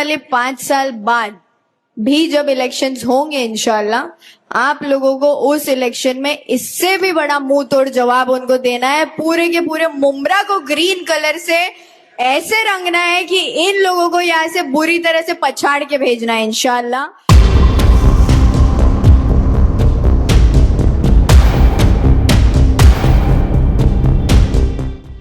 वाले 5 साल बाद भी जब इलेक्शंस होंगे इंशाल्लाह, आप लोगों को उस इलेक्शन में इससे भी बड़ा मुंह तोड़ जवाब उनको देना है। पूरे के पूरे मुंब्रा को ग्रीन कलर से ऐसे रंगना है कि इन लोगों को यहाँ से बुरी तरह से पछाड़ के भेजना है इंशाल्लाह।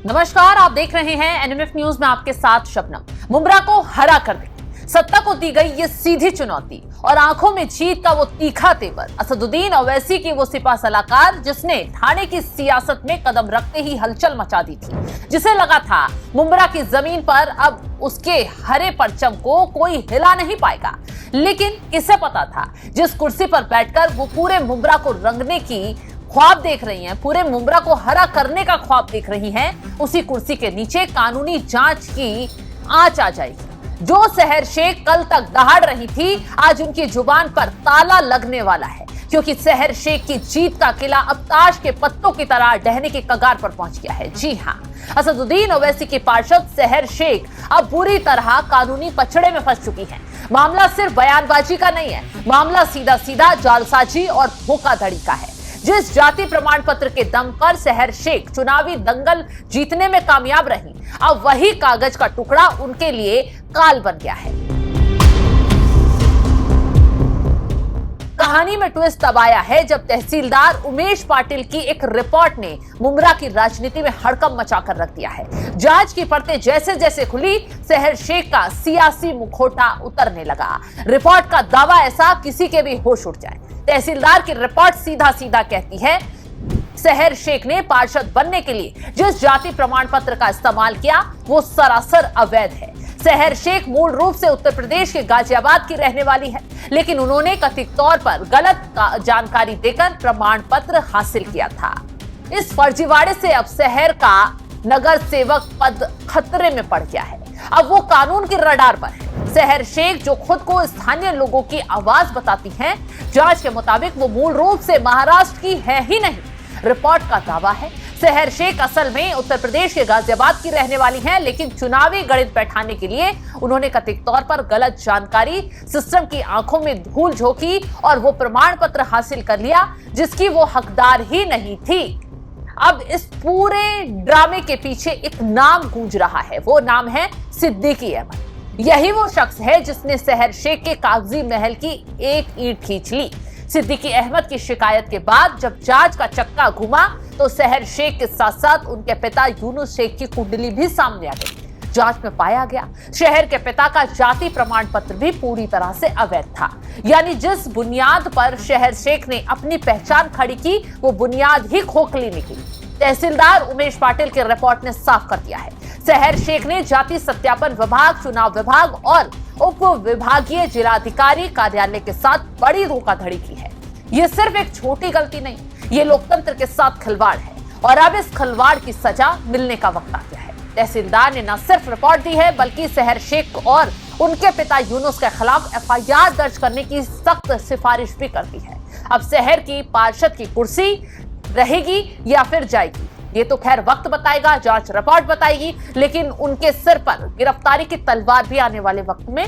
नमस्कार, आप देख रहे हैं एनएमएफ न्यूज में आपके साथ शबनम। मुंब्रा को हरा कर दें, सत्ता को दी गई ये सीधी चुनौती और आंखों में जीत का वो तीखा तेवर। असदुद्दीन ओवैसी की वो सिपा सलाहकार जिसने ठाणे की सियासत में कदम रखते ही हलचल मचा दी थी, जिसे लगा था मुंब्रा की जमीन पर अब उसके हरे परचम को कोई हिला नहीं पाएगा। लेकिन किसे पता था, जिस कुर्सी पर बैठकर वो पूरे मुंब्रा को रंगने की ख्वाब देख रही हैं, पूरे मुंब्रा को हरा करने का ख्वाब देख रही हैं, उसी कुर्सी के नीचे कानूनी जांच की आंच आ जाएगी। जो सहर शेख कल तक दहाड़ रही थी, आज उनकी जुबान पर ताला लगने वाला है, क्योंकि सहर शेख की जीत का किला अब ताश के पत्तों की तरह ढहने की कगार पर पहुंच गया है। जी हां, असदुद्दीन ओवैसी की पार्षद सहर शेख अब बुरी तरह कानूनी पचड़े में फंस चुकी है। मामला सिर्फ बयानबाजी का नहीं है, मामला सीधा सीधा जालसाजी और धोखाधड़ी का है। जिस जाति प्रमाण पत्र के दम पर सहर शेख चुनावी दंगल जीतने में कामयाब रही, अब वही कागज का टुकड़ा उनके लिए काल बन गया है। कहानी में ट्विस्ट तब आया है जब तहसीलदार उमेश पाटिल की एक रिपोर्ट ने मुंब्रा की राजनीति में हड़कंप मचाकर रख दिया है। जांच की परतें जैसे जैसे खुली, सहर शेख का सियासी मुखौटा उतरने लगा। रिपोर्ट का दावा ऐसा किसी के भी होश उड़ जाए। तहसीलदार की रिपोर्ट सीधा सीधा कहती है, सहर शेख ने पार्षद बनने के लिए जिस जाति प्रमाण पत्र का इस्तेमाल किया वो सरासर अवैध है। सहर शेख मूल रूप से उत्तर प्रदेश के गाजियाबाद की रहने वाली है, लेकिन उन्होंने कथित तौर पर गलत जानकारी देकर प्रमाण पत्र हासिल किया था। इस फर्जीवाड़े से अब शहर का नगर सेवक पद खतरे में पड़ गया है। अब वो कानून की रडार पर है। सहर शेख जो खुद को स्थानीय लोगों की आवाज बताती हैं, जांच के मुताबिक वो मूल रूप से महाराष्ट्र की है ही नहीं। रिपोर्ट का दावा है सहर शेख असल में उत्तर प्रदेश के गाजियाबाद की रहने वाली हैं, लेकिन चुनावी गणित बैठाने के लिए उन्होंने कथित तौर पर गलत जानकारी सिस्टम की आंखों में धूल झोंकी और वो प्रमाण पत्र हासिल कर लिया जिसकी वो हकदार ही नहीं थी। अब इस पूरे ड्रामे के पीछे एक नाम गूंज रहा है, वो नाम है सिद्दीकी अहमद। यही वो शख्स है जिसने सहर शेख के कागजी महल की एक ईंट खींच ली। सिद्दीकी अहमद की शिकायत के बाद जब जांच का चक्का घुमा तो सहर शेख के साथ साथ उनके पिता यूनुस शेख की कुंडली भी सामने आ गई। जांच में पाया गया शहर के पिता का जाति प्रमाण पत्र भी पूरी तरह से अवैध था, यानी जिस बुनियाद पर शहर शेख ने अपनी पहचान खड़ी की वो बुनियाद ही खोखली निकली। तहसीलदार उमेश पाटिल की रिपोर्ट ने साफ कर दिया है, सहर शेख ने जाति सत्यापन विभाग, चुनाव विभाग और उप विभागीय जिलाधिकारी कार्यालय के साथ बड़ी धोखाधड़ी की है। ये सिर्फ एक छोटी गलती नहीं, ये लोकतंत्र के साथ खिलवाड़ है और अब इस खिलवाड़ की सजा मिलने का वक्त आ गया है। तहसीलदार ने न सिर्फ रिपोर्ट दी है बल्कि सहर शेख और उनके पिता यूनुस के खिलाफ एफआईआर दर्ज करने की सख्त सिफारिश भी कर दी है। अब शहर की पार्षद की कुर्सी रहेगी या फिर जाएगी, ये तो खैर वक्त बताएगा, जांच रिपोर्ट बताएगी, लेकिन उनके सिर पर गिरफ्तारी की तलवार भी आने वाले वक्त में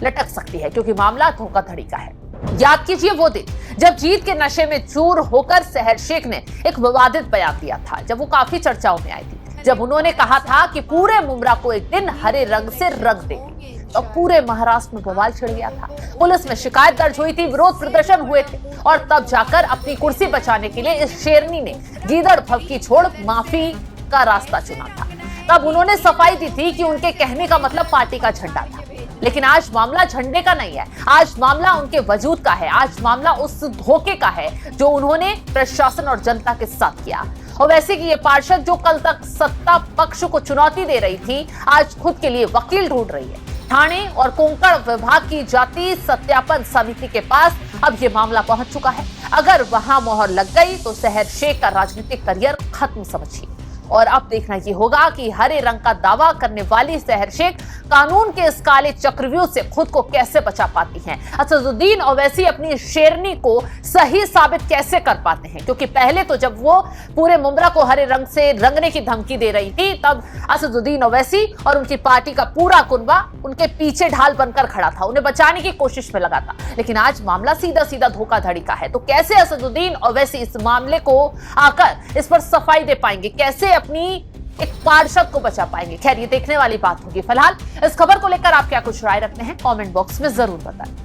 लटक सकती है, क्योंकि मामला धोखाधड़ी का है। याद कीजिए वो दिन जब जीत के नशे में चूर होकर सहर शेख ने एक विवादित बयान दिया था, जब वो काफी चर्चाओं में आई थी, जब उन्होंने कहा था कि पूरे मुंब्रा को एक दिन हरे रंग से रंग देंगे। तो पूरे महाराष्ट्र में बवाल छिड़ गया था, पुलिस में शिकायत दर्ज हुई थी, विरोध प्रदर्शन हुए थे और तब जाकर अपनी कुर्सी बचाने के लिए इस शेरनी ने गीदड़ भभकी छोड़ माफी का रास्ता चुना था। तब उन्होंने सफाई दी थी कि उनके कहने का मतलब पार्टी का झंडा था, लेकिन आज मामला झंडे का नहीं है, आज मामला उनके वजूद का है, आज मामला उस धोखे का है जो उन्होंने प्रशासन और जनता के साथ किया। और वैसे कि ये पार्षद जो कल तक सत्ता पक्ष को चुनौती दे रही थी, आज खुद के लिए वकील ढूंढ रही है। ठाणे और कोंकण विभाग की जाति सत्यापन समिति के पास अब ये मामला पहुंच चुका है। अगर वहां मोहर लग गई तो सहर शेख का राजनीतिक करियर खत्म समझिए। और अब देखना ये होगा कि हरे रंग का दावा करने वाली सहर शेख कानून के इस काले चक्रव्यूह से खुद को कैसे बचा पाती हैं। असदुद्दीन ओवैसी अपनी शेरनी को सही साबित कैसे कर पाते हैं, क्योंकि पहले तो जब वो पूरे मुमरा को हरे रंग से रंगने की धमकी दे रही थी तब असदुद्दीन ओवैसी और उनकी पार्टी का पूरा कुनबा उनके पीछे ढाल बनकर खड़ा था, उन्हें बचाने की कोशिश में लगा था। लेकिन आज मामला सीधा सीधा धोखाधड़ी का है, तो कैसे असदुद्दीन ओवैसी इस मामले को आकर इस पर सफाई दे पाएंगे, कैसे अपनी एक पार्षद को बचा पाएंगे। खैर ये देखने वाली बात होगी। फिलहाल इस खबर को लेकर आप क्या कुछ राय रखते हैं कमेंट बॉक्स में जरूर बताएं।